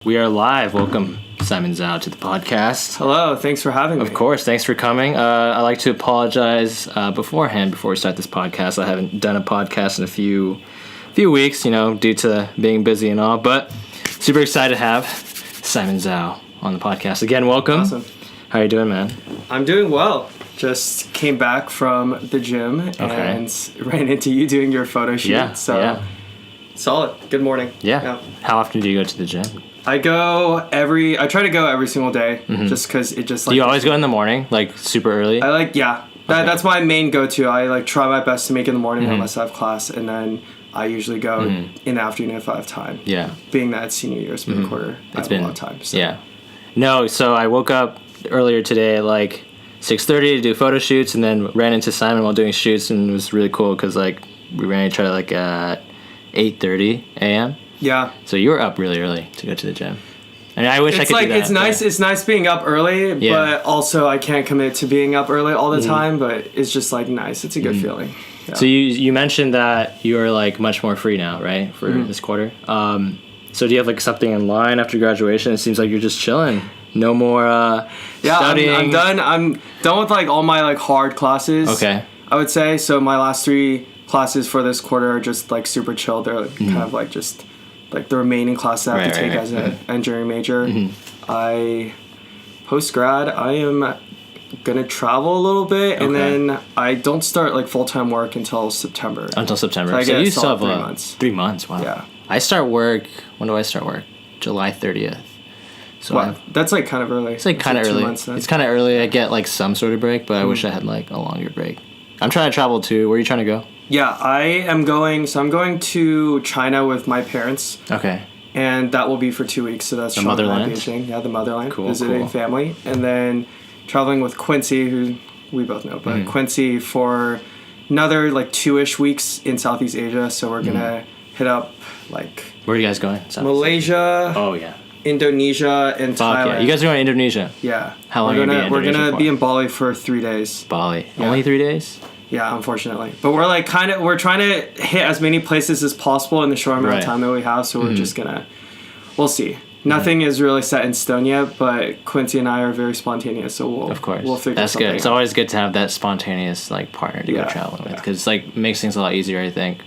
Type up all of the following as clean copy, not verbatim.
We are live. Welcome, Simon Zhou, to the podcast. Hello. Thanks for having me. Of course. Thanks for coming. I'd like to apologize beforehand before we start this podcast. I haven't done a podcast in a few weeks, due to being busy and all. But super excited to have Simon Zhou on the podcast. Again, welcome. Awesome. How are you doing, man? I'm doing well. Just came back from the gym and ran into you doing your photo shoot. Solid. Good morning. Yeah. How often do you go to the gym? I try to go every single day, just because it just Do you always go in the morning, like super early? That's my main go-to. I try my best to make it in the morning unless I have class, and then I usually go in the afternoon if I have time. Yeah. Being that it's senior year, it's been a quarter. I have a lot of time. So. Yeah. No, so I woke up earlier today at like 6:30 to do photo shoots, and then ran into Simon while doing shoots, and it was really cool because we ran each other at 8:30 a.m. Yeah. So you were up really early to go to the gym. And I wish I could do that. It's nice. It's nice being up early, but also I can't commit to being up early all the time. But it's just nice. It's a good feeling. Yeah. So you mentioned that you're much more free now, right, for this quarter. So do you have something in line after graduation? It seems like you're just chilling. No more studying. I'm done. I'm done with all my hard classes. Okay. I would say so. My last 3 classes for this quarter are just super chill. They're kind of just the remaining classes I have to take as an engineering major. I post-grad, I am gonna travel a little bit, and then I don't start full-time work until September. Until September. So you still have 3 months. 3 months. Wow. Yeah. I start work. When do I start work? July 30th. So that's kind of early. It's kind of early. It's kind of early. I get some sort of break, but I wish I had a longer break. I'm trying to travel too. Where are you trying to go? Yeah, I'm going to China with my parents. Okay. And that will be for 2 weeks. So that's the motherland. Beijing. Yeah, the motherland. Cool. Visiting family, and then traveling with Quincy, who we both know, but Quincy for another 2-ish weeks in Southeast Asia. So we're gonna hit up Where are you guys going? Malaysia. Oh yeah. Indonesia and Thailand. Yeah. You guys are going to Indonesia? Yeah. How long are you going to be in Indonesia We're gonna for? be in Bali for 3 days. Bali. Yeah. Only 3 days? Yeah, unfortunately. But we're we're trying to hit as many places as possible in the short amount of time that we have, so we're just we'll see. Nothing is really set in stone yet, but Quincy and I are very spontaneous, so we'll figure something out. That's good. It's always good to have that spontaneous partner to go traveling with, because it makes things a lot easier, I think.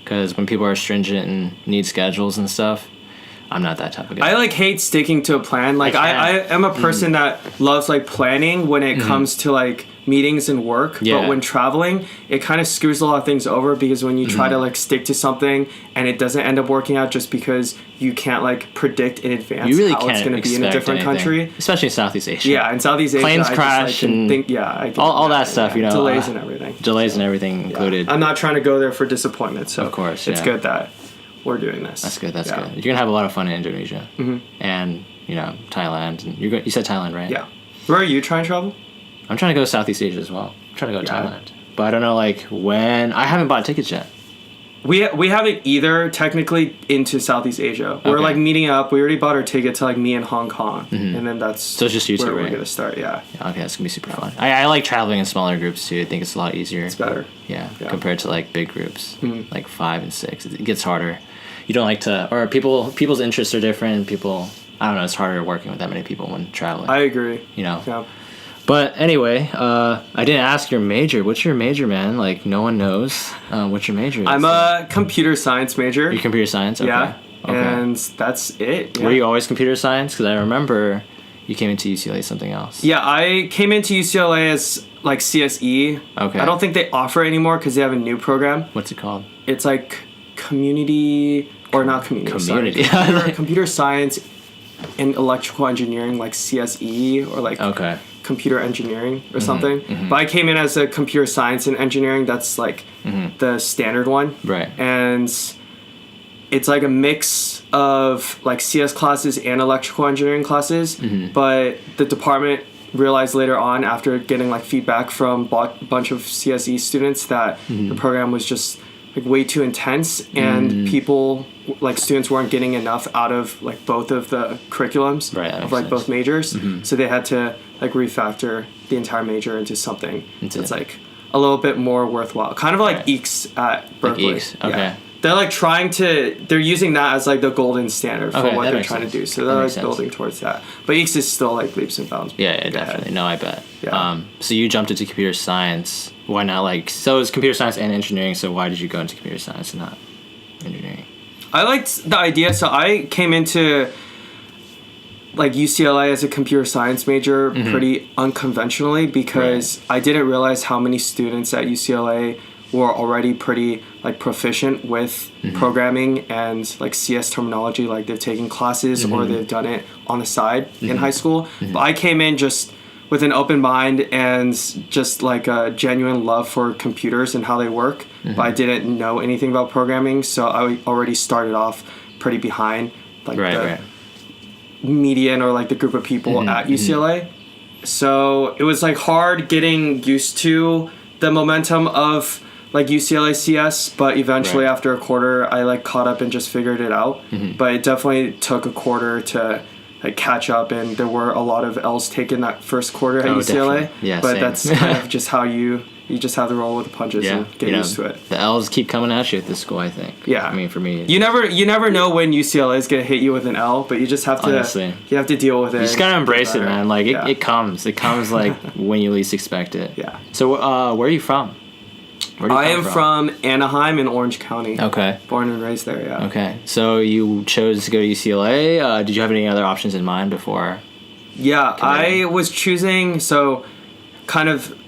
Because when people are stringent and need schedules and stuff, I'm not that type of guy. I hate sticking to a plan. I am a person that loves planning when it comes to meetings and work. Yeah. But when traveling, it kind of screws a lot of things over, because when you try to stick to something and it doesn't end up working out just because you can't predict in advance how it's going to be in a different country. Especially in Southeast Asia. Yeah, in Southeast Asia. Planes crash and all that stuff, Delays and everything. Delays and everything included. I'm not trying to go there for disappointment, so of course, it's good that we're doing this. That's good. That's good. You're gonna have a lot of fun in Indonesia and Thailand. And you said Thailand, right? Yeah. Where are you trying to travel? I'm trying to go to Southeast Asia as well. I'm trying to go to Thailand, but I don't know when. I haven't bought tickets yet. We haven't either technically into Southeast Asia. We're meeting up. We already bought our ticket to me in Hong Kong, and then so it's just you two, where right? we're gonna start. Yeah. Okay, that's gonna be super fun. I like traveling in smaller groups too. I think it's a lot easier. It's better. Yeah. Compared to big groups, 5 and 6. It gets harder. You don't like to, or people's interests are different. I don't know, it's harder working with that many people when traveling. I agree. Yeah. But anyway, I didn't ask your major. What's your major, man? No one knows what your major is. I'm a computer science major. You're computer science? Okay. Yeah. Okay. And that's it. Yeah. Were you always computer science? Because I remember you came into UCLA something else. Yeah, I came into UCLA as CSE. Okay. I don't think they offer it anymore because they have a new program. What's it called? It's community, or not community. Community. Sorry, computer science and electrical engineering, CSE, or computer engineering or something. But I came in as a computer science and engineering. That's the standard one. Right. And it's a mix of CS classes and electrical engineering classes. But the department realized later on, after getting feedback from a bunch of CSE students, that the program was just way too intense, and people students weren't getting enough out of both of the curriculums of both majors. So they had to refactor the entire major into something that's a little bit more worthwhile, kind of EECS at Berkeley. EECS. Okay. they're like they're using that as like the golden standard for what they're trying to do. So they're like building towards that. But East is still like leaps and bounds. Yeah, definitely. No, I bet. Yeah. So you jumped into computer science. Why not so it's computer science and engineering, so why did you go into computer science and not engineering? I liked the idea, so I came into like UCLA as a computer science major pretty unconventionally because I didn't realize how many students at UCLA were already pretty like proficient with programming and like CS terminology, like they've taken classes or they've done it on the side in high school. But I came in just with an open mind and just like a genuine love for computers and how they work. But I didn't know anything about programming, so I already started off pretty behind like the median or like the group of people at UCLA. So it was like hard getting used to the momentum of like UCLA CS, but eventually after a quarter I like caught up and just figured it out. But it definitely took a quarter to like catch up, and there were a lot of L's taken that first quarter at UCLA. Definitely. Yeah, but same. That's kind of just how you just have to roll with the punches and get used to it. The L's keep coming at you at this school, I think. Yeah. I mean, for me, you never know when UCLA is gonna hit you with an L, but you just have to deal with it. You just gotta embrace it, man. Like it comes like when you least expect it. Yeah. So where are you from? I am from Anaheim in Orange County. Okay. Born and raised there, yeah. Okay. So you chose to go to UCLA. Did you have any other options in mind before? Yeah, I was choosing, so kind of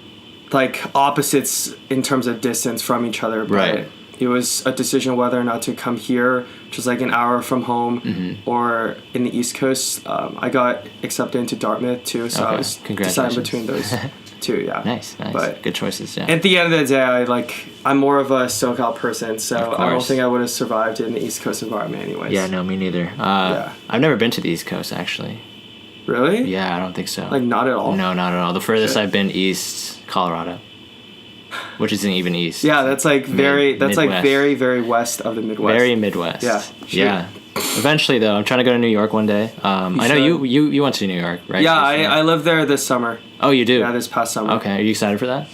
like opposites in terms of distance from each other. But it was a decision whether or not to come here, which is like an hour from home, or in the East Coast. I got accepted into Dartmouth too, so I was deciding between those two. Yeah, nice. But good choices. Yeah. At the end of the day, I'm more of a SoCal person, so I don't think I would have survived in the East Coast environment, anyways. Yeah, no, me neither. I've never been to the East Coast actually. Really? Yeah, I don't think so. Like not at all. No, not at all. The furthest I've been east, Colorado, which isn't even east. Yeah, that's like very very west of the Midwest. Very Midwest. Yeah. Yeah. Eventually, though, I'm trying to go to New York one day. I know you went to New York, right? Yeah, I lived there this summer. Oh, you do? Yeah, this past summer. Okay, are you excited for that?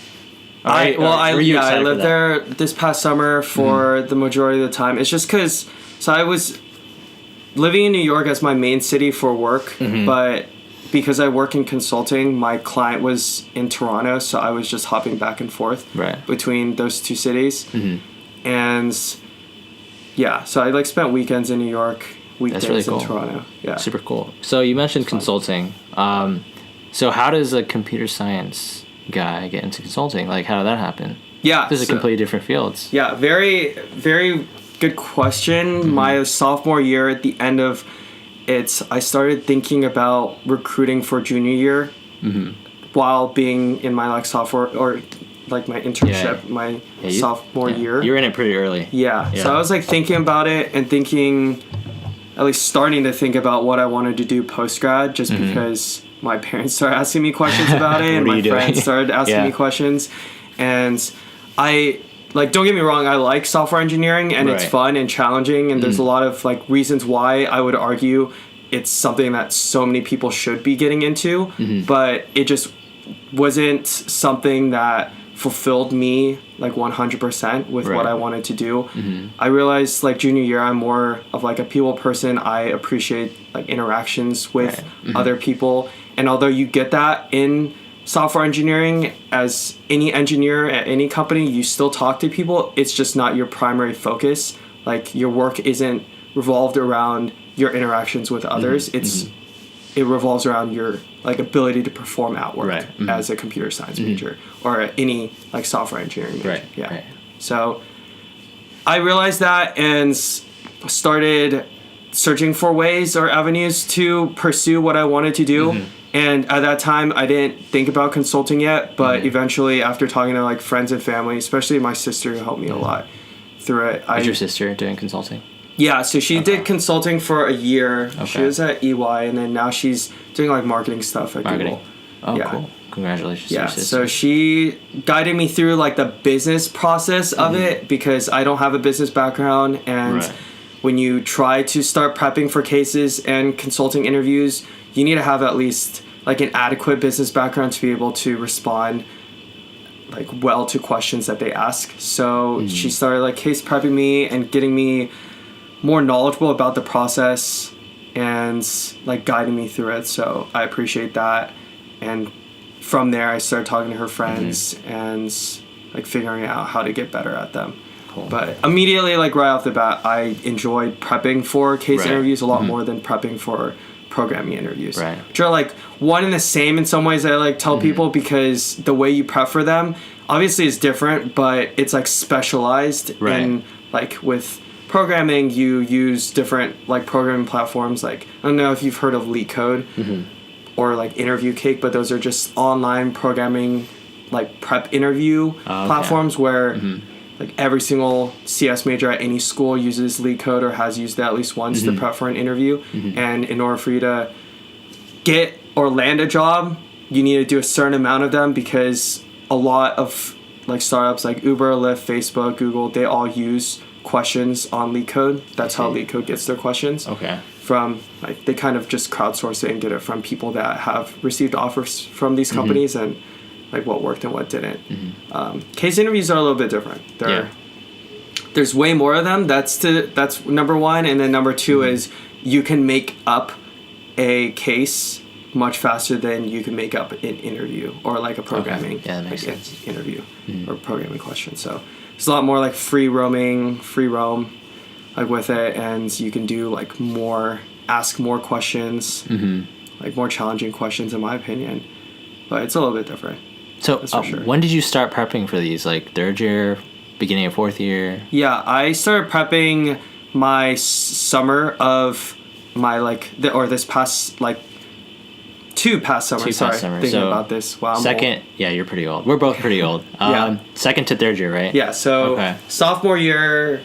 I lived there this past summer for the majority of the time. It's just because, so I was living in New York as my main city for work, but because I work in consulting, my client was in Toronto, so I was just hopping back and forth between those two cities. And yeah, so I spent weekends in New York, weekdays really cool. In Toronto. Yeah, super cool. So you mentioned consulting. So how does a computer science guy get into consulting? Like, how did that happen? Yeah, these are completely different fields. Yeah, very, very good question. My sophomore year, at the end of it, I started thinking about recruiting for junior year while being in my sophomore or like my internship, my sophomore year. You're in it pretty early. Yeah. So I was thinking about it and thinking, at least starting to think about what I wanted to do post-grad, just because my parents started asking me questions about it and my friends started asking me questions. And I, don't get me wrong, I like software engineering and it's fun and challenging and there's a lot of reasons why I would argue it's something that so many people should be getting into, but it just wasn't something that fulfilled me 100% with what I wanted to do. I realized junior year I'm more of a people person. I appreciate interactions with other people, and although you get that in software engineering as any engineer at any company, you still talk to people. It's just not your primary focus. Your work isn't revolved around your interactions with others. It revolves around your ability to perform at work as a computer science major or any software engineering major. So I realized that and started searching for ways or avenues to pursue what I wanted to do. And at that time, I didn't think about consulting yet, but eventually after talking to friends and family, especially my sister who helped me a lot through it. Is your sister doing consulting? Yeah, so she did consulting for a year. She was at EY, and then now she's doing marketing stuff at Google. Oh, cool. Congratulations to your sister. So she guided me through the business process of it because I don't have a business background, and when you try to start prepping for cases and consulting interviews, you need to have at least an adequate business background to be able to respond like well to questions that they ask. So she started like case prepping me and getting me more knowledgeable about the process and like guiding me through it. So I appreciate that. And from there I started talking to her friends and like figuring out how to get better at them. Cool. But immediately, like right off the bat, I enjoyed prepping for case interviews a lot more than prepping for programming interviews. Right. Which are like one and the same in some ways. I like tell people, because the way you prep for them obviously is different, but it's like specialized. In like with programming, you use different like programming platforms. Like I don't know if you've heard of LeetCode or like Interview Cake, but those are just online programming like prep interview platforms where like every single CS major at any school uses LeetCode or has used it at least once to prep for an interview. And in order for you to get or land a job, you need to do a certain amount of them, because a lot of like startups like Uber, Lyft, Facebook, Google, they all use questions on LeetCode. That's how LeetCode gets their questions. From like they kind of just crowdsource it and get it from people that have received offers from these companies and like what worked and what didn't. Case interviews are a little bit different. There's way more of them. That's number one, and then number two is you can make up a case much faster than you can make up an interview or like a programming interview or programming question. So it's a lot more like free roam like with it, and you can do like ask more questions, like more challenging questions in my opinion. But it's a little bit different. So when did you start prepping for these? Like third year, beginning of fourth year? Yeah, I started prepping my summer of my this past like two past summers. Thinking about this. Wow. Second, yeah, you're pretty old. We're both pretty old. Second to third year, right? Yeah. So sophomore year,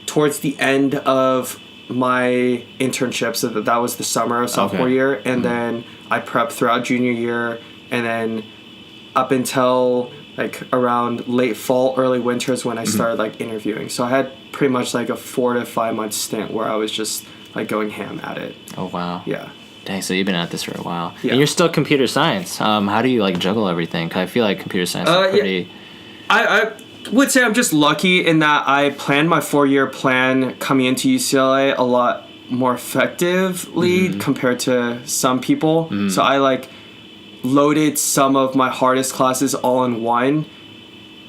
towards the end of my internship, so that was the summer of sophomore year, and then I prepped throughout junior year, and then up until like around late fall, early winter is when I started like interviewing. So I had pretty much like a 4 to 5 month stint where I was just like going ham at it. Oh wow. Yeah. Dang, so you've been at this for a while. Yeah. And you're still computer science. How do you like juggle everything? 'Cause I feel like computer science is pretty... I would say I'm just lucky in that I planned my 4-year plan coming into UCLA a lot more effectively compared to some people. So I like loaded some of my hardest classes all in one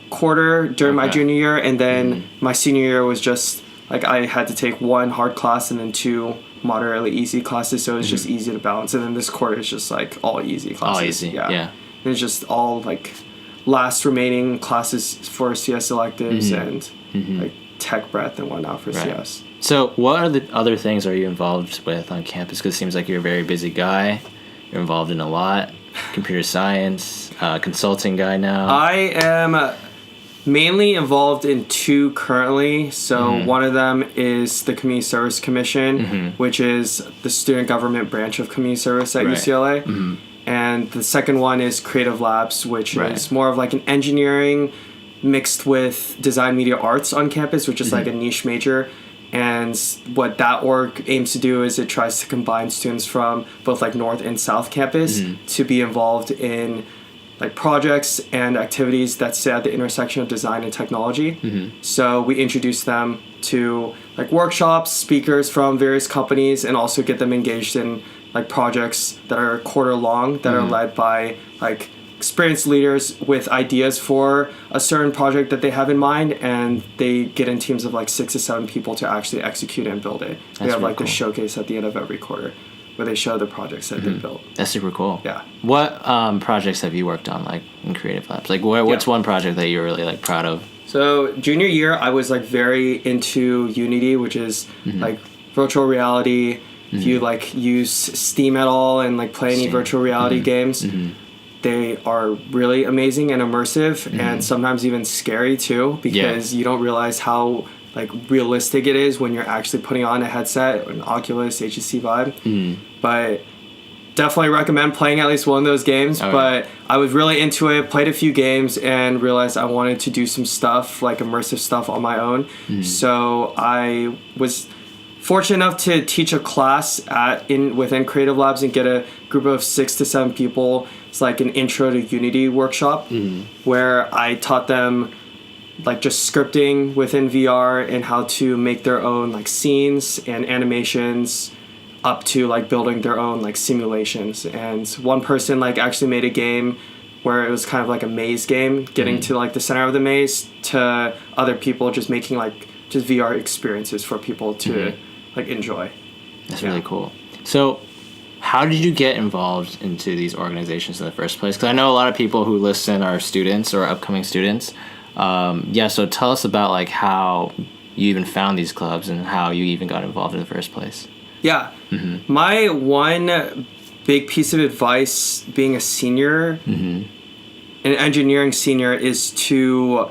quarter during my junior year, and then my senior year was just like I had to take one hard class and then 2 moderately easy classes, so it was just easy to balance. And then this quarter is just like all easy classes. All easy, yeah. And it's just all like last remaining classes for CS electives and like tech breadth and whatnot for CS. So what are the other things are you involved with on campus? Because it seems like you're a very busy guy. You're involved in a lot. Computer science, consulting guy now. I am mainly involved in 2 currently. So one of them is the Community Service Commission, which is the student government branch of community service at UCLA. And the second one is Creative Labs, which is more of like an engineering mixed with design media arts on campus, which is like a niche major. And what that org aims to do is it tries to combine students from both like North and South campus to be involved in like projects and activities that sit at the intersection of design and technology. So we introduce them to like workshops, speakers from various companies, and also get them engaged in like projects that are a quarter long that are led by like experienced leaders with ideas for a certain project that they have in mind, and they get in teams of like 6 to 7 people to actually execute and build it. They have like this showcase at the end of every quarter where they show the projects that they built. That's super cool. Yeah. What projects have you worked on like in Creative Labs? Like what's one project that you're really like proud of? So junior year, I was like very into Unity, which is like virtual reality. If you like use Steam at all and like play any virtual reality games, they are really amazing and immersive and sometimes even scary too, because you don't realize how like realistic it is when you're actually putting on a headset, an Oculus, HTC Vive. But definitely recommend playing at least one of those games. But I was really into it, played a few games, and realized I wanted to do some stuff, like immersive stuff on my own. So I was fortunate enough to teach a class within Creative Labs and get a group of 6 to 7 people. It's like an intro to Unity workshop where I taught them like just scripting within VR and how to make their own like scenes and animations up to like building their own like simulations. And one person like actually made a game where it was kind of like a maze game, getting to like the center of the maze, to other people just making like just VR experiences for people to like enjoy. That's really cool. So how did you get involved into these organizations in the first place? Because I know a lot of people who listen are students or upcoming students. So tell us about like how you even found these clubs and how you even got involved in the first place. Yeah. My one big piece of advice being a senior, an engineering senior, is to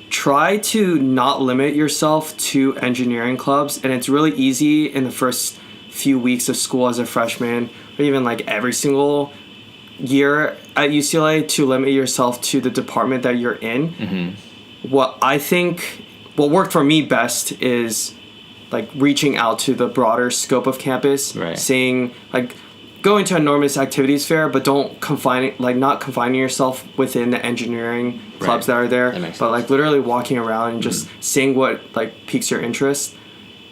try to not limit yourself to engineering clubs. And it's really easy in the first few weeks of school as a freshman, or even like every single year at UCLA, to limit yourself to the department that you're in. What worked for me best is like reaching out to the broader scope of campus, saying like, going to enormous activities fair, but not confining yourself within the engineering clubs that are there, but like literally walking around and just seeing what like piques your interest,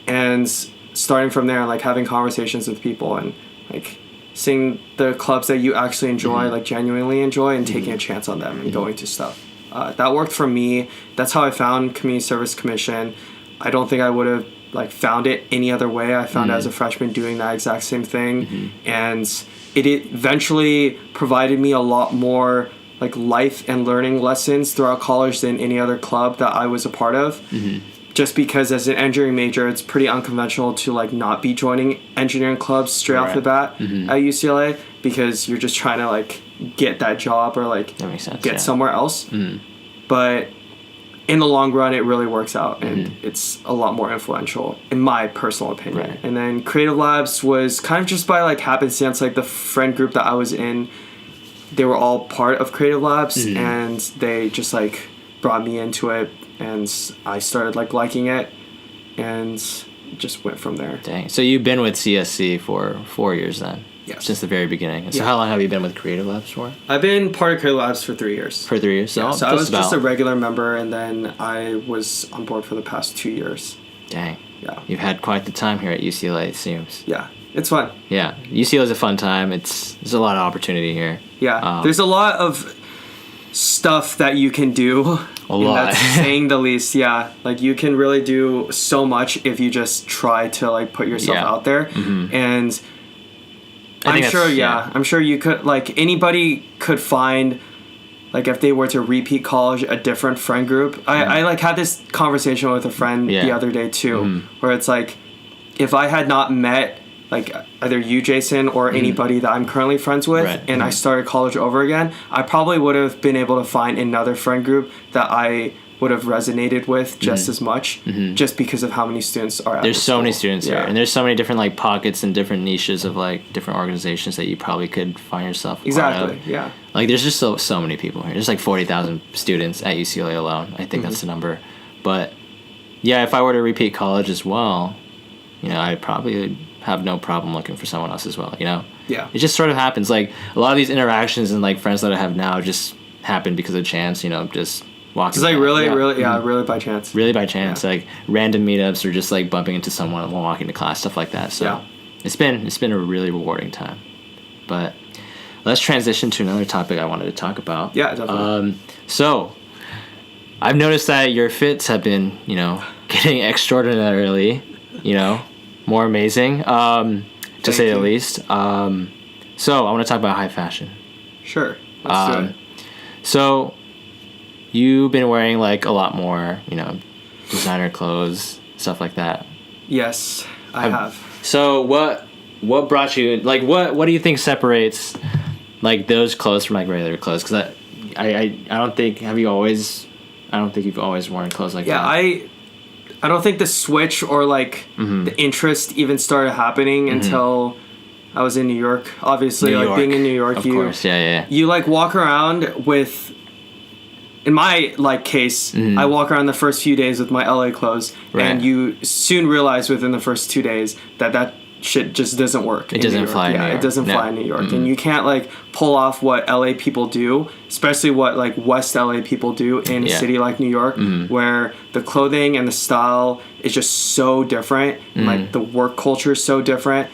and starting from there, like having conversations with people and like seeing the clubs that you actually enjoy, like genuinely enjoy, and taking a chance on them and going to stuff. That worked for me. That's how I found Community Service Commission. I don't think I would have like found it any other way. I found it as a freshman doing that exact same thing, and it eventually provided me a lot more like life and learning lessons throughout college than any other club that I was a part of. Just because as an engineering major, it's pretty unconventional to like not be joining engineering clubs straight off the bat at UCLA, because you're just trying to like get that job or like get somewhere else. But in the long run, it really works out, and it's a lot more influential, in my personal opinion. And then Creative Labs was kind of just by like happenstance, like the friend group that I was in, they were all part of Creative Labs, and they just like brought me into it, and I started like liking it, and just went from there. Dang. So you've been with CSC for 4 years then? Yes. Since the very beginning. And so how long have you been with Creative Labs for? I've been part of Creative Labs for 3 years. For 3 years? So I was just a regular member, and then I was on board for the past 2 years. Dang. Yeah. You've had quite the time here at UCLA, it seems. Yeah. It's fun. Yeah. UCLA is a fun time. There's a lot of opportunity here. Yeah. There's a lot of stuff that you can do. A lot. That's saying the least. Yeah. Like you can really do so much if you just try to like put yourself out there. And I'm sure you could, like, anybody could find, like, if they were to repeat college, a different friend group. I like had this conversation with a friend the other day too, where it's like, if I had not met like either you, Jason, or anybody that I'm currently friends with, and I started college over again, I probably would have been able to find another friend group that I would have resonated with just as much, just because of how many students are at There's so school. many students here, and there's so many different like pockets and different niches of like different organizations that you probably could find yourself part of. Yeah. Like there's just so many people here. There's like 40,000 students at UCLA alone. I think that's the number. But yeah, if I were to repeat college as well, you know, I'd probably have no problem looking for someone else as well, you know? Yeah. It just sort of happens. Like a lot of these interactions and like friends that I have now just happen because of chance, you know, just walking. It's like really by chance. Really by chance, like random meetups or just like bumping into someone while walking to class, stuff like that. So it's been a really rewarding time. But let's transition to another topic I wanted to talk about. Yeah, definitely. So I've noticed that your fits have been, you know, getting extraordinarily, you know, more amazing, to say the least. So I want to talk about high fashion. Sure. Let's do it. So you've been wearing like a lot more, you know, designer clothes, stuff like that. Yes, I have. So what brought you, like, what do you think separates like those clothes from like regular clothes? Because I don't think you've always worn clothes like that. Yeah, I don't think the switch or like the interest even started happening until I was in New York. Obviously, being in New York, of course, yeah. You like walk around with in my like case, I walk around the first few days with my LA clothes, and you soon realize within the first 2 days that shit just doesn't work. It doesn't fly in New York. It doesn't fly in New York. And you can't like pull off what LA people do, especially what like West LA people do in a city like New York, where the clothing and the style is just so different. And, like the work culture is so different.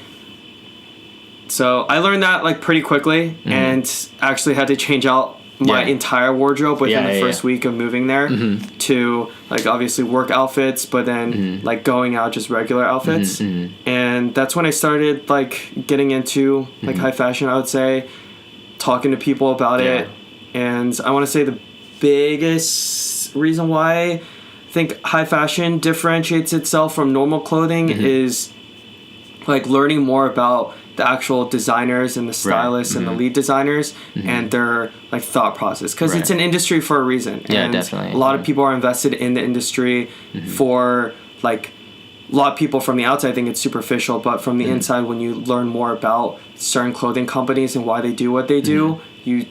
So I learned that like pretty quickly and actually had to change out my entire wardrobe within the first week of moving there to like obviously work outfits, but then like going out just regular outfits. And that's when I started like getting into like high fashion, I would say, talking to people about it. And I want to say the biggest reason why I think high fashion differentiates itself from normal clothing is like learning more about the actual designers and the stylists and the lead designers and their like thought process, because it's an industry for a reason. Yeah, and definitely. A lot of people are invested in the industry for like a lot of people from the outside think it's superficial, but from the inside, when you learn more about certain clothing companies and why they do what they do, you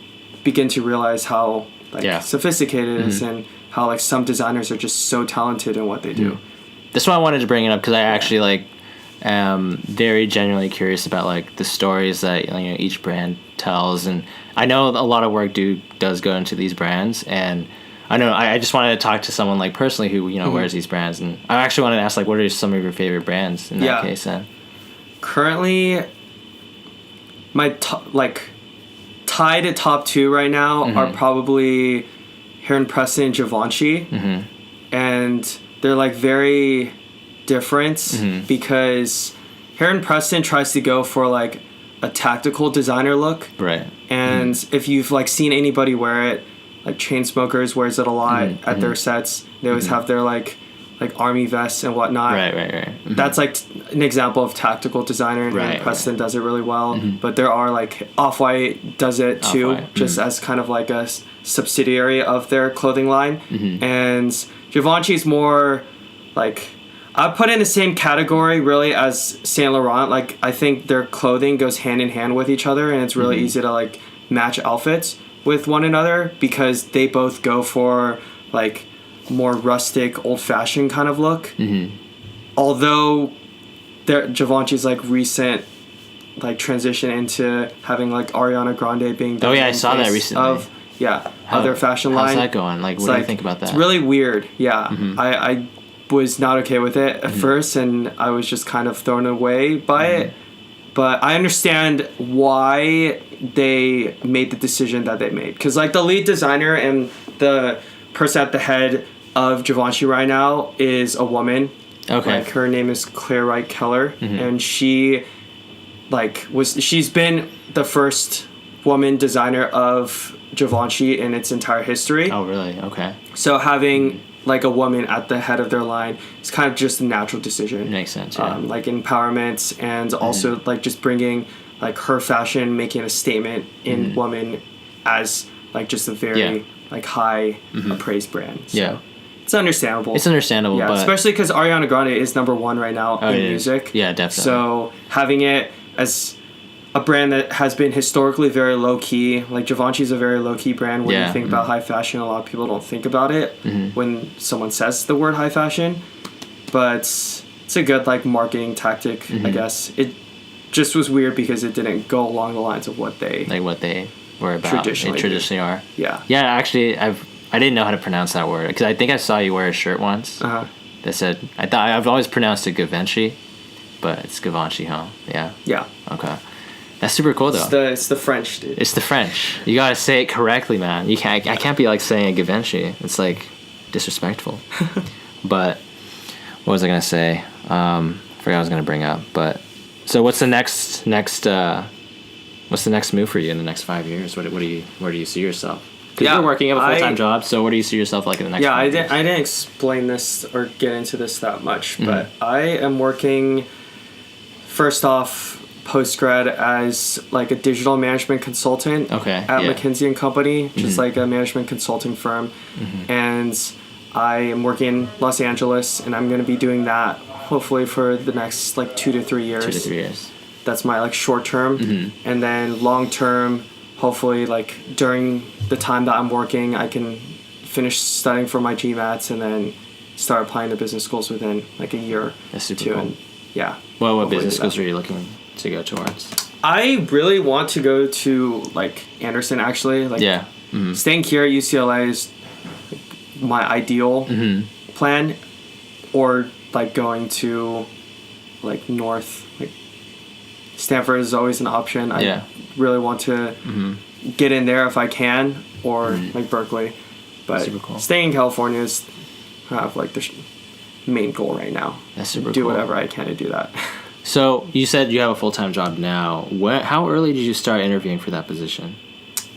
begin to realize how like sophisticated it is and how like some designers are just so talented in what they do. That's why I wanted to bring it up, because I actually like very genuinely curious about like the stories that each brand tells, and I know a lot of work does go into these brands, and I know I just wanted to talk to someone like personally who wears these brands, and I actually wanted to ask like what are some of your favorite brands in that case then? Currently my tied at top 2 right now are probably Heron Preston and Givenchy, and they're like very different because Heron Preston tries to go for like a tactical designer look, right? And if you've like seen anybody wear it, like Chainsmokers wears it a lot at their sets. They always have their like army vests and whatnot. Right. That's like an example of tactical designer, and Heron Preston does it really well. But there are like Off-White does it too, just as kind of like a subsidiary of their clothing line. And Givenchy's more like, I put in the same category really as Saint Laurent. Like I think their clothing goes hand in hand with each other, and it's really easy to like match outfits with one another because they both go for like more rustic, old-fashioned kind of look. Although Givenchy's like recent like transition into having like Ariana Grande being the I saw that recently of their fashion line. How's that going? Like what do you think about that? It's really weird. I was not okay with it at first, and I was just kind of thrown away by it. But I understand why they made the decision that they made. Because like the lead designer and the person at the head of Givenchy right now is a woman. Okay. Like her name is Claire Wright Keller, and she's been the first woman designer of Givenchy in its entire history. Oh, really? Okay. So having like a woman at the head of their line is kind of just a natural decision. Makes sense. Yeah. Like empowerment, and also like just bringing like her fashion, making a statement in woman as like just a very like high appraised brand. So it's understandable. Yeah, but especially because Ariana Grande is number 1 right now in music. Yeah, definitely. So having it as a brand that has been historically very low-key, like Givenchy's a very low-key brand. When you think about high fashion, a lot of people don't think about it when someone says the word high fashion. But it's a good like marketing tactic, I guess. It just was weird because it didn't go along the lines of what they were about. Traditionally are. Yeah. Yeah, actually, I didn't know how to pronounce that word, because I think I saw you wear a shirt once that said, I've always pronounced it Givenchy, but it's Givenchy, huh? Yeah. Yeah. Okay. That's super cool though. It's the French, dude. It's the French. You gotta say it correctly, man. I can't be like saying a Givenchy. It's like disrespectful. But what was I gonna say? Forgot what I was gonna bring up. But so what's the next what's the next move for you in the next 5 years? Where do you see yourself? Because you're working at a full-time job, so where do you see yourself like in the next 5 years? I didn't explain this or get into this that much, but I am working first off post-grad as like a digital management consultant at McKinsey & Company, just like a management consulting firm. And I am working in Los Angeles, and I'm going to be doing that hopefully for the next like 2 to 3 years. 2 to 3 years. That's my like short term. And then long term, hopefully like during the time that I'm working, I can finish studying for my GMATs and then start applying to business schools within like a year. That's super or two. cool. And yeah. Well, what business schools are you looking to go towards? I really want to go to like Anderson actually. Like Yeah. staying here at UCLA is my ideal plan, or like going to like North, like Stanford is always an option. I really want to get in there if I can, or like Berkeley. But super cool. Staying in California is kind of like the main goal right now. That's super do cool. whatever I can to do that. So you said you have a full-time job now. How early did you start interviewing for that position?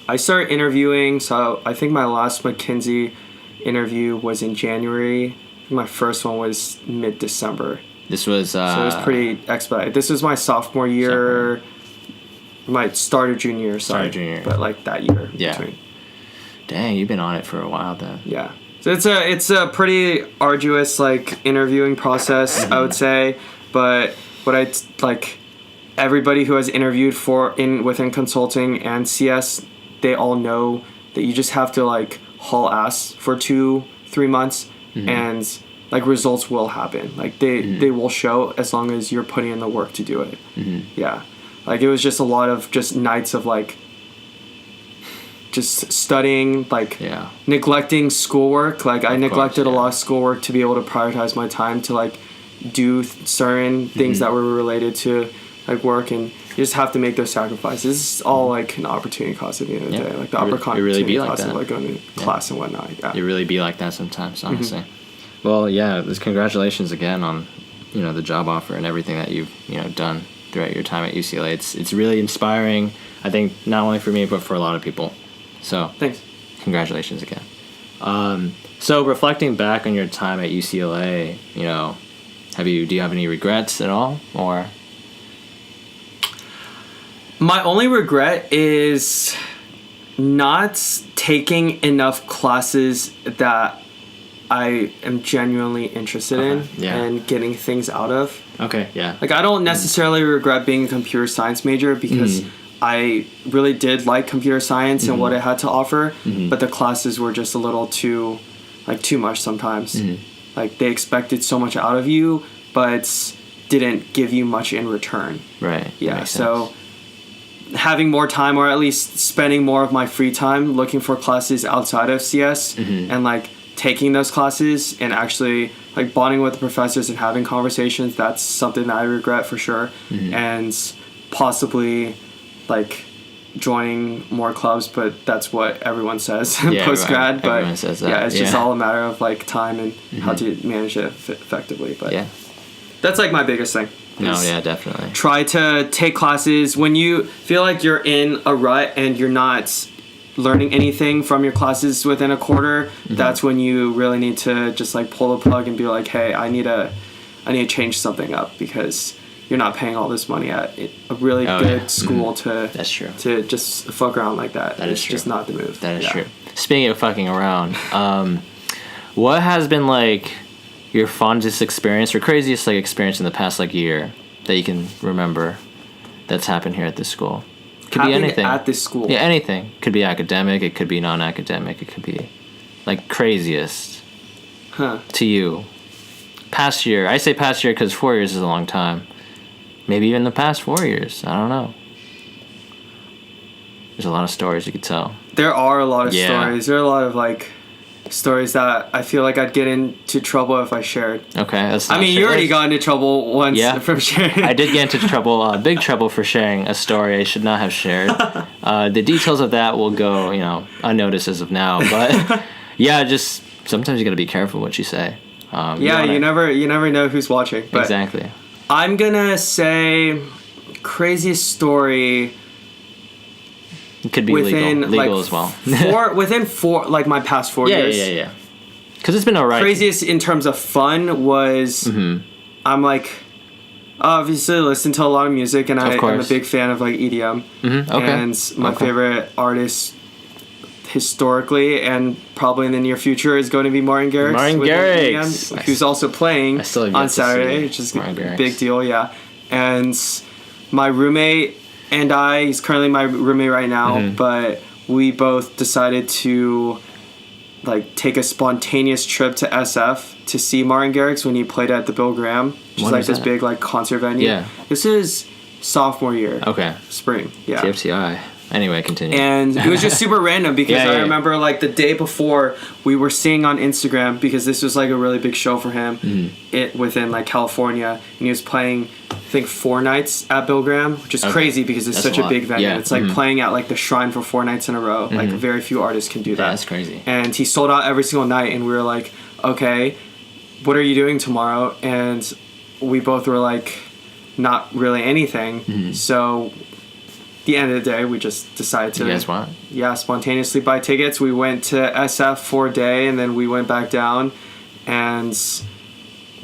I started interviewing, so I think my last McKinsey interview was in January. I think my first one was mid-December. This was... so it was pretty expedited. This was my sophomore year, my start of junior year, sorry. But like that year between. Dang, you've been on it for a while then. Yeah. So it's a pretty arduous like interviewing process, I would say. But what I like, everybody who has interviewed within consulting and CS, they all know that you just have to like haul ass for 2-3 months, and like results will happen. Like they will show as long as you're putting in the work to do it. Yeah. Like it was just a lot of just nights of like just studying, like neglecting schoolwork. Like I neglected a lot of schoolwork to be able to prioritize my time to like do certain things that were related to like work, and you just have to make those sacrifices. It's all like an opportunity cost at the end of the day. Like the opportunity cost of like going to class and whatnot. Yeah. It really be like that sometimes, honestly. Well, yeah, congratulations again on, the job offer and everything that you've, done throughout your time at UCLA. It's really inspiring, I think, not only for me, but for a lot of people. So thanks. Congratulations again. So reflecting back on your time at UCLA, do you have any regrets at all, or? My only regret is not taking enough classes that I am genuinely interested in and getting things out of. Okay, yeah. Like I don't necessarily regret being a computer science major because I really did like computer science and what it had to offer, but the classes were just a little too much sometimes. Like they expected so much out of you, but didn't give you much in return. Right. Yeah. So having more time, or at least spending more of my free time looking for classes outside of CS and like taking those classes and actually like bonding with the professors and having conversations, that's something that I regret for sure. And possibly like joining more clubs, but that's what everyone says post-grad. But everyone says that. It's just all a matter of like time and how to manage it effectively. But that's like my biggest thing. No, yeah, definitely. Try to take classes when you feel like you're in a rut and you're not learning anything from your classes within a quarter. That's when you really need to just like pull the plug and be like, hey, I need to change something up, because you're not paying all this money at a really good school to just fuck around like that. That is true. Just not the move. That is true. Speaking of fucking around, what has been like your fondest experience or craziest like experience in the past like year that you can remember that's happened here at this school? Could be anything. At this school. Yeah, anything. Could be academic, it could be non-academic, it could be like craziest to you. Past year. I say past year because 4 years is a long time. Maybe even the past 4 years. I don't know. There's a lot of stories you could tell. There are a lot of stories. There are a lot of like stories that I feel like I'd get into trouble if I shared. Okay. I mean, you already got into trouble once from sharing. I did get into trouble, big trouble for sharing a story I should not have shared. The details of that will go, unnoticed as of now. But just sometimes you got to be careful what you say. You never know who's watching. But exactly. I'm gonna say craziest story. It could be legal as well. within my past 4 years. Yeah. Because it's been alright. Craziest in terms of fun was I'm like obviously listen to a lot of music, and I'm a big fan of like EDM. And my favorite artist historically and probably in the near future is going to be Martin Garrix. Who's also playing on Saturday, which is a big deal. And my roommate and he's currently my roommate right now, but we both decided to like take a spontaneous trip to SF to see Martin Garrix when he played at the Bill Graham, which is like this big like concert venue. Yeah. This is sophomore year. Okay. Spring. Yeah. TFTI. Anyway, continue. And it was just super random because I remember like the day before we were seeing on Instagram, because this was like a really big show for him within like California, and he was playing I think 4 nights at Bill Graham, which is crazy because it's such a big venue. Yeah. It's like playing at like the Shrine for 4 nights in a row. Like very few artists can do that. Yeah, that's crazy. And he sold out every single night, and we were like, okay, what are you doing tomorrow? And we both were like, not really anything. So the end of the day, we just decided to. You guys want? Yeah, spontaneously buy tickets. We went to SF for a day, and then we went back down, and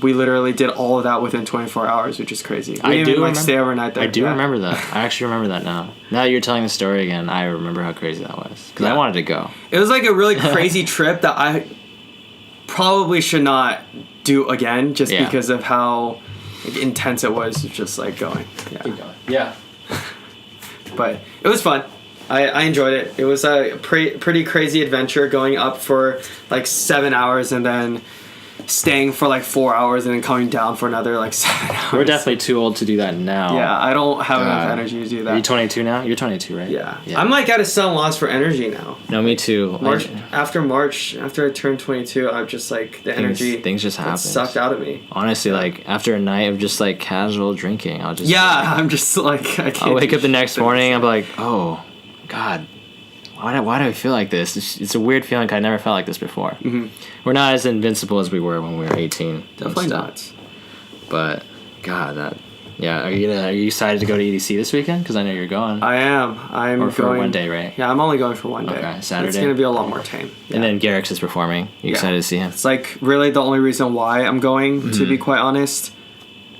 we literally did all of that within 24 hours, which is crazy. We didn't even stay overnight there. I do remember that. I actually remember that now. Now that you're telling the story again, I remember how crazy that was because I wanted to go. It was like a really crazy trip that I probably should not do again, just because of how intense it was. Just like going. Yeah. But it was fun. I enjoyed it. It was a pretty crazy adventure, going up for like 7 hours and then staying for like 4 hours and then coming down for another like 7 hours. We're definitely too old to do that now. Yeah, I don't have enough energy to do that. Are you 22 now? You're 22, right? Yeah. I'm like at a sudden loss for energy now. No, me too. After I turned 22, I'm just like the energy. Things just happen. Sucked out of me. Honestly, like after a night of just like casual drinking, I'll just I'm just like I can't. I'll wake up the next morning. I'm like, oh, God. Why do I feel like this? It's a weird feeling. I never felt like this before. We're not as invincible as we were when we were 18. Definitely not. But God, are you excited to go to EDC this weekend? Because I know you're going. I am. I'm for going 1 day, right? Yeah, I'm only going for 1 day. Okay, Saturday. It's gonna be a lot more tame. Yeah. And then Garrix is performing. You excited to see him? It's like really the only reason why I'm going, to be quite honest.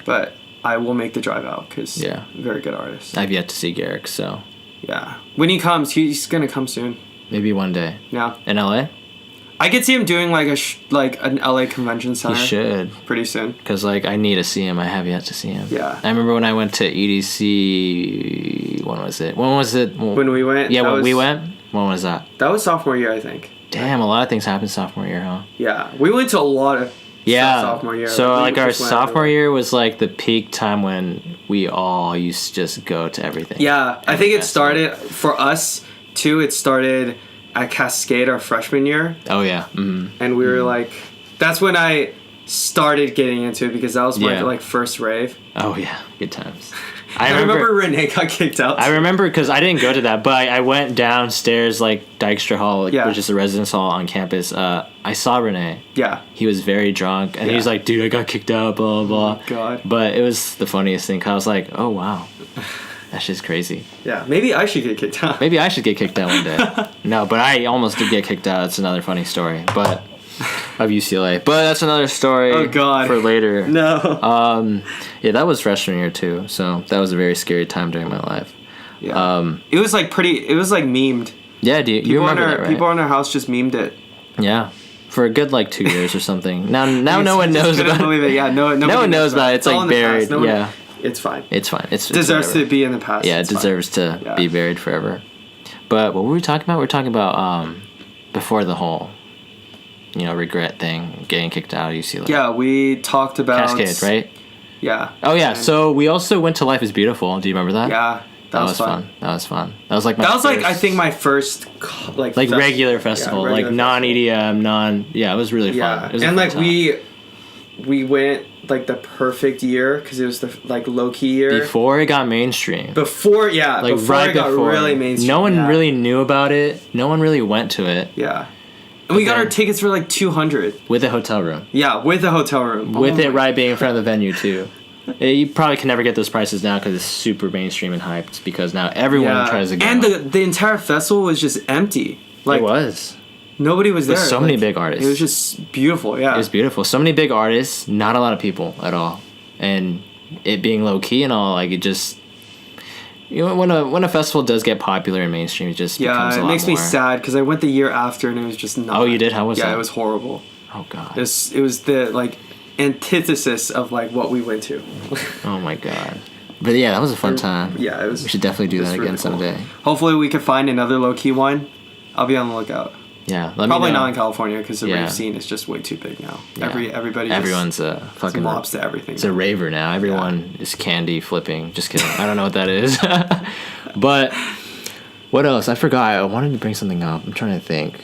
But I will make the drive out because very good artist. I've yet to see Garrix, so. Yeah. When he comes, he's gonna come soon. Maybe one day. Yeah. In LA? I could see him doing like an LA convention center. He should. Pretty soon. Because like I need to see him. I have yet to see him. Yeah. I remember when I went to EDC. When was it? When we went. Yeah, when we went. When was that? That was sophomore year, I think. Damn, a lot of things happened sophomore year, huh? Yeah, we went to a lot of stuff sophomore year. So like our sophomore year was like the peak time when we all used to just go to everything. Yeah, I think it started for us too. It started at Cascade our freshman year. Oh yeah. And we were like, that's when I started getting into it because that was my like first rave. Oh yeah, good times. I remember Renee got kicked out. I remember because I didn't go to that, but I went downstairs like Dykstra Hall, which is the residence hall on campus. I saw Renee. Yeah. He was very drunk, and he was like, "Dude, I got kicked out." Blah blah blah. Oh, God. But it was the funniest thing. Cause I was like, "Oh wow, that's just crazy." Yeah, maybe I should get kicked out. Maybe I should get kicked out one day. No, but I almost did get kicked out. It's another funny story, but of UCLA. But that's another story. Oh God. For later. No. Yeah, that was freshman year too. So that was a very scary time during my life. Yeah. It was like memed. Yeah, you remember that, right? People in our house just memed it. Yeah. For a good like 2 years or something. Now no one knows about it. Yeah, no one knows about it. It's like buried. It's fine. It's fine. It deserves to be in the past. Yeah, it deserves to be buried forever. But what were we talking about? We were talking about before the whole regret thing, getting kicked out of UCLA. Yeah, we talked about Cascade, right? Yeah. Oh yeah. So we also went to Life is Beautiful. Do you remember that? Yeah. That was fun. That was fun. That was like my I think my first regular festival, like non-EDM, it was really fun. It was and like we went like the perfect year because it was the like low-key year before it got mainstream. Before it got really mainstream. No one really knew about it. No one really went to it. Yeah. And we got our tickets for like $200 with a hotel room. Yeah, with a hotel room. With it right being in front of the venue too. You probably can never get those prices now because it's super mainstream and hyped because now everyone tries to go. And the entire festival was just empty. Like it was. Nobody was there. So many big artists. It was just beautiful. Yeah. It was beautiful. So many big artists. Not a lot of people at all. And it being low key and all, like it just. When a festival does get popular and mainstream, it just becomes a lot more. It makes me sad because I went the year after and it was just not. Oh, you did? How was that? Yeah, it was horrible. Oh God. It was the like antithesis of like what we went to. Oh my God. But yeah, that was a fun time. Yeah, it was. We should definitely do that again someday. Hopefully, we can find another low key one. I'll be on the lookout. Yeah, let me Probably know. not in California because the Yeah. rave scene is just way too big now. Yeah. Everyone's a fucking mobs to everything. It's a raver now. Everyone is candy flipping. Just kidding. I don't know what that is. But what else? I forgot. I wanted to bring something up. I'm trying to think.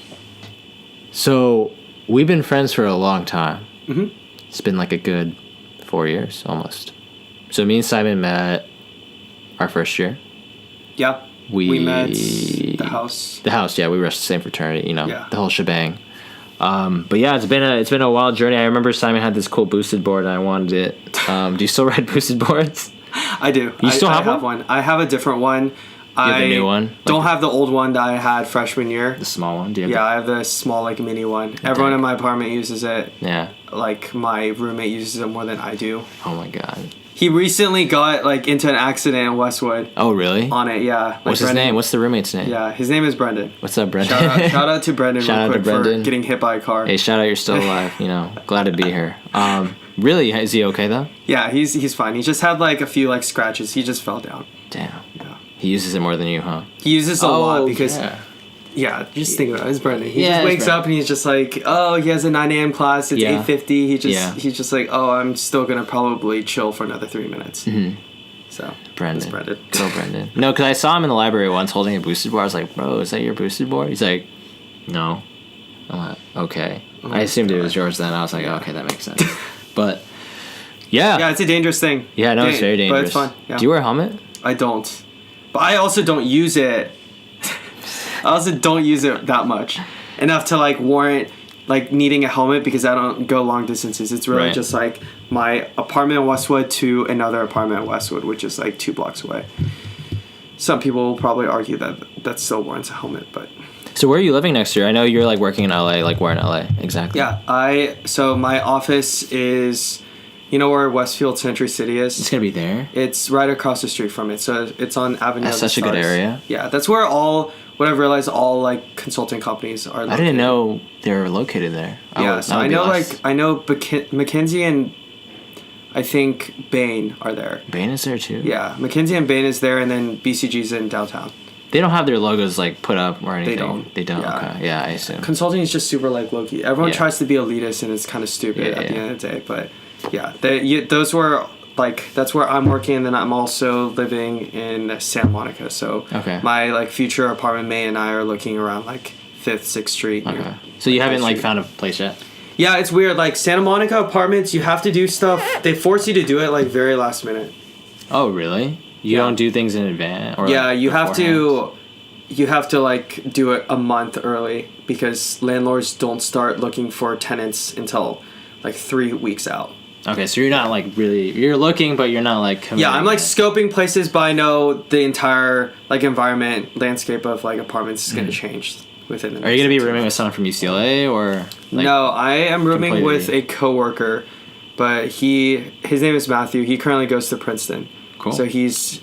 So we've been friends for a long time. Mm-hmm. It's been like a good 4 years almost. So me and Simon met our first year. Yeah. We met the house. The house, yeah. We were the same fraternity, you know, Yeah. the whole shebang. But yeah, it's been a wild journey. I remember Simon had this cool boosted board, and I wanted it. Do you still ride boosted boards? I do. You still I have one? I have a different one. You have the new one? Don't have the old one that I had freshman year. The small one? Do you have Yeah, I have the small, like, mini one. Everyone in my apartment uses it. Yeah. Like, my roommate uses it more than I do. Oh my god. He recently got, like, into an accident in Westwood. Oh really? On it, yeah. Like What's his name? What's the roommate's name? Yeah, his name is Brendan. What's up, Brendan? Shout out to Brendan Shout real out to quick Brendan. for getting hit by a car. Hey, shout out, you're still alive. You know, glad to be here. Really? Is he okay though? Yeah, he's fine. He just had, like, a few, like, scratches. He just fell down. Damn. Yeah. He uses it more than you, huh? He uses it a lot because... yeah. Yeah, just think about it. It's Brendan. He Yeah, just it's wakes Brendan. up and he's just like, oh, he has a 9 a.m. class. It's Yeah. 8:50. He's just like, oh, I'm still gonna probably chill for another 3 minutes. Mm-hmm. So Brendan. it's Brendan. Good old Brendan. No, because I saw him in the library once holding a boosted board. I was like, bro, is that your boosted board? He's like, no. I'm like, okay. Oh I assumed it God. was yours then. I was like, oh, okay, that makes sense. But yeah. Yeah, it's a dangerous thing. Yeah, no, it's very dangerous. But it's fun. Yeah. Do you wear a helmet? I don't. But I also don't use it. I also don't use it that much. Enough to, like, warrant, like, needing a helmet because I don't go long distances. It's really Right. just, like, my apartment in Westwood to another apartment in Westwood, which is, like, 2 blocks away. Some people will probably argue that still warrants a helmet, but... So where are you living next year? I know you're, like, working in LA. Like, where in LA? Exactly. Yeah, so my office is... You know where Westfield Century City is? It's going to be there? It's right across the street from it. So it's on Avenue That's of the such a good Stars. area. Yeah, that's where what I've realized all, like, consulting companies are located. I didn't know they were located there. Yeah, so I know, McKinsey and I think Bain are there. Bain is there too? Yeah, McKinsey and Bain is there, and then BCG's in downtown. They don't have their logos, like, put up or anything. They don't. Yeah. Okay. Yeah, I assume. Consulting is just super, like, low-key. Everyone Yeah. tries to be elitist, and it's kind of stupid Yeah, at the yeah. end of the day. But, yeah, those were... Like, that's where I'm working, and then I'm also living in Santa Monica. So Okay. my, like, future apartment mate and I are looking around, like, 5th, 6th Street. Okay. So you haven't, like, Street. found a place yet? Yeah, it's weird. Like, Santa Monica apartments, you have to do stuff. They force you to do it, like, very last minute. Oh, really? You Yeah. don't do things in advance? Or, Yeah, like, you have beforehand? to, like, do it a month early because landlords don't start looking for tenants until, like, 3 weeks out. Okay, so you're not, like, really... You're looking, but you're not, like... Yeah, I'm, like, committing. scoping places, but I know the entire, like, environment, landscape of, like, apartments is going to change within the Are you going to be 6 rooming with months. someone from UCLA, or... Like, No, I am rooming completely- with a coworker, but his name is Matthew. He currently goes to Princeton. Cool. So he's,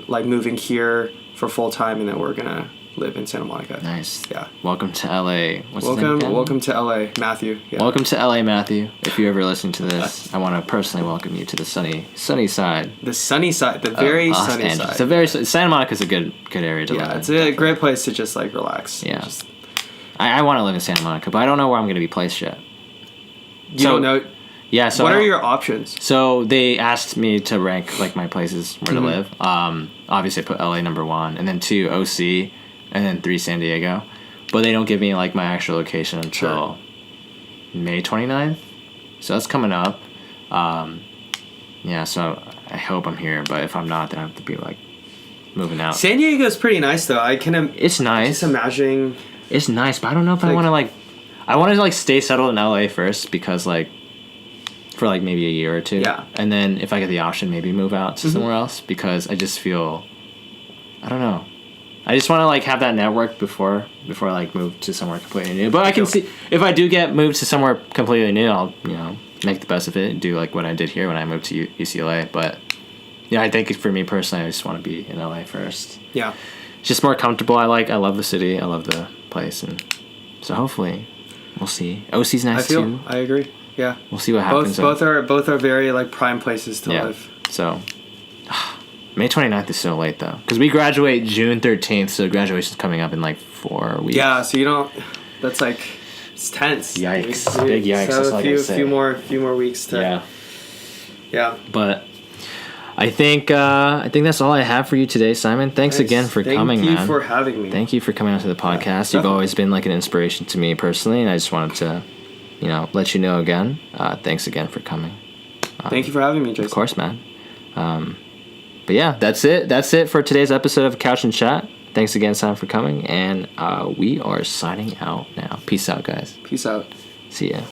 like, moving here for full time, and then we're going to live in Santa Monica. Nice. Yeah. Welcome to LA. What's his name again? Welcome to LA, Matthew. Yeah. Welcome to LA, Matthew. If you ever listen to this, I want to personally welcome you to the sunny side. The sunny side, the very Los sunny Angeles. side. It's a very Santa Monica's a good area to live Yeah, in. it's a great place to just, like, relax. Yeah. Just, I want to live in Santa Monica, but I don't know where I'm going to be placed yet. you don't know. Yeah. So What are your options? So they asked me to rank, like, my places where Mm-hmm. to live. Obviously I put LA number 1, and then 2 OC, and then 3 San Diego. But they don't give me, like, my actual location until May 29th. So that's coming up. Yeah, so I hope I'm here, but if I'm not, then I have to be, like, moving out. San Diego's pretty nice, though. I can It's nice. just imagining. It's nice, but I don't know if I Like- want to, like... I want to, like, stay settled in LA first because, like, for, like, maybe a year or 2. Yeah. And then if I get the option, maybe move out to somewhere else because I just feel... I don't know. I just want to, like, have that network before I, like, move to somewhere completely new. But I can see... If I do get moved to somewhere completely new, I'll, you know, make the best of it and do, like, what I did here when I moved to UCLA. But, yeah, I think for me personally, I just want to be in LA first. Yeah. It's just more comfortable. I love the city. I love the place. And so hopefully... We'll see. OC's nice too. I agree. Yeah. We'll see what happens. Both are very, like, prime places to live. So, May 29th is so late though, because we graduate June 13th, so graduation's coming up in like 4 weeks. Yeah. So you don't. That's like, it's tense. Yikes. Big yikes. So That's all I gotta say. few more weeks to. Yeah. But I think that's all I have for you today, Simon. Thanks again for coming, man. Thank you for having me. Thank you for coming onto the podcast. You've always been like an inspiration to me personally, and I just wanted to, let you know again. Thanks again for coming. Thank you for having me, Jason. Of course, man. But yeah, that's it. That's it for today's episode of Couch and Chat. Thanks again, Simon, for coming, and we are signing out now. Peace out, guys. Peace out. See ya.